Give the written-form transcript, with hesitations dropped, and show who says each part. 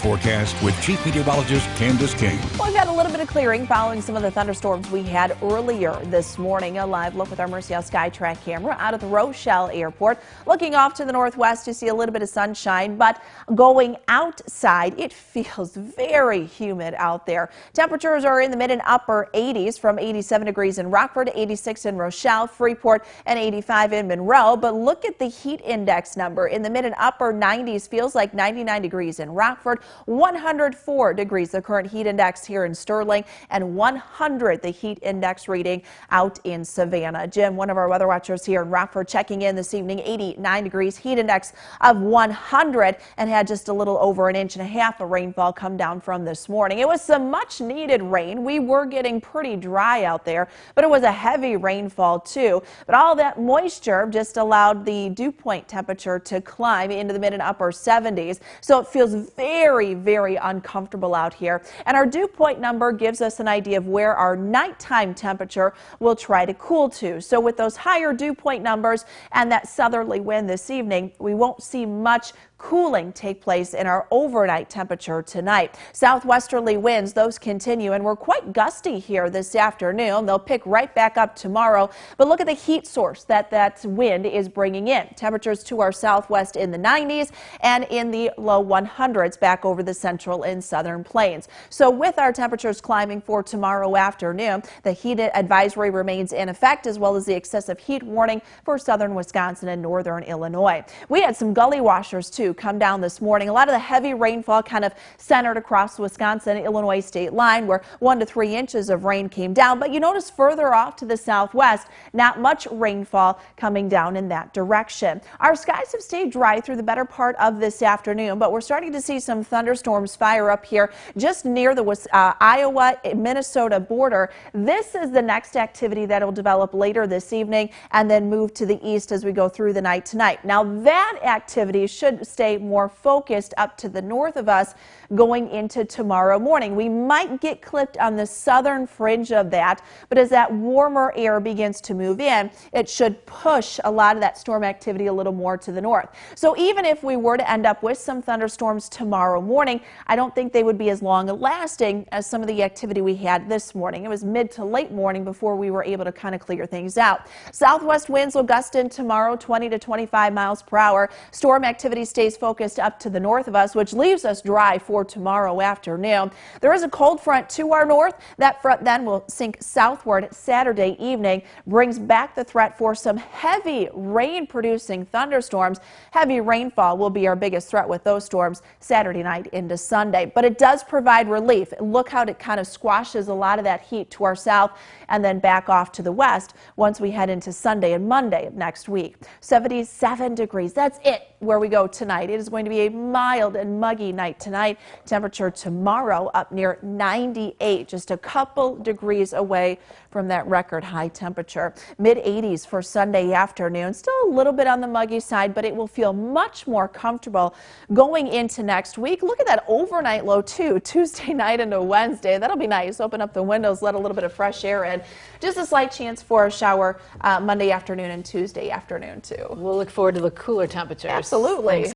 Speaker 1: forecast with Chief Meteorologist Candace King.
Speaker 2: Well, we've had a little bit of clearing following some of the thunderstorms we had earlier this morning. A live look with our Mercia SkyTrack camera out of the Rochelle Airport. Looking off to the northwest, you see a little bit of sunshine, but going outside, it feels very humid out there. Temperatures are in the mid and upper 80s, from 87 degrees in Rockford, 86 in Rochelle, Freeport, and 85 in Monroe. But look at the heat index number in the mid and upper 90s, feels like 99 degrees in Rockford, 104 degrees the current heat index here in Sterling, and 100 the heat index reading out in Savannah. Jim, one of our weather watchers here in Rockford, checking in this evening, 89 degrees, heat index of 100, and had just a little over an inch and a half of rainfall come down from this morning. It was some much needed rain. We were getting pretty dry out there, but it was a heavy rainfall too. But all that moisture just allowed the dew point temperature to climb into the mid and upper 70s. So it feels very, very uncomfortable out here. And our dew point number gives us an idea of where our nighttime temperature will try to cool to. So with those higher dew point numbers and that southerly wind this evening, we won't see much cooling take place in our overnight temperature tonight. Southwesterly winds, those continue, and we're quite gusty here this afternoon. They'll pick right back up tomorrow, but look at the heat source that wind is bringing in. Temperatures to our southwest in the 90s and in the low 100s back over the central and southern plains. So with our temperatures climbing for tomorrow afternoon, the heat advisory remains in effect, as well as the excessive heat warning for southern Wisconsin and northern Illinois. We had some gully washers too come down this morning. A lot of the heavy rainfall kind of centered across the Wisconsin-Illinois state line, where 1 to 3 inches of rain came down. But you notice further off to the southwest, not much rainfall coming down in that direction. Our skies have stayed dry through the better part of this afternoon, but we're starting to see some thunderstorms fire up here just near the Iowa-Minnesota border. This is the next activity that will develop later this evening and then move to the east as we go through the night tonight. Now that activity should stay more focused up to the north of us going into tomorrow morning. We might get clipped on the southern fringe of that, but as that warmer air begins to move in, it should push a lot of that storm activity a little more to the north. So even if we were to end up with some thunderstorms tomorrow morning, I don't think they would be as long lasting as some of the activity we had this morning. It was mid to late morning before we were able to kind of clear things out. Southwest winds will gust in tomorrow 20 to 25 miles per hour. Storm activity stays focused up to the north of us, which leaves us dry for tomorrow afternoon. There is a cold front to our north. That front then will sink southward Saturday evening, brings back the threat for some heavy rain-producing thunderstorms. Heavy rainfall will be our biggest threat with those storms Saturday night into Sunday. But it does provide relief. Look how it kind of squashes a lot of that heat to our south and then back off to the west once we head into Sunday and Monday of next week. 77 degrees. That's it where we go tonight. It is going to be a mild and muggy night tonight. Temperature tomorrow up near 98, just a couple degrees away from that record high temperature. Mid 80s for Sunday afternoon. Still a little bit on the muggy side, but it will feel much more comfortable going into next week. Look at that overnight low too, Tuesday night into Wednesday. That'll be nice. Open up the windows, let a little bit of fresh air in. Just a slight chance for a shower Monday afternoon and Tuesday afternoon too.
Speaker 3: We'll look forward to the cooler temperatures.
Speaker 2: Absolutely.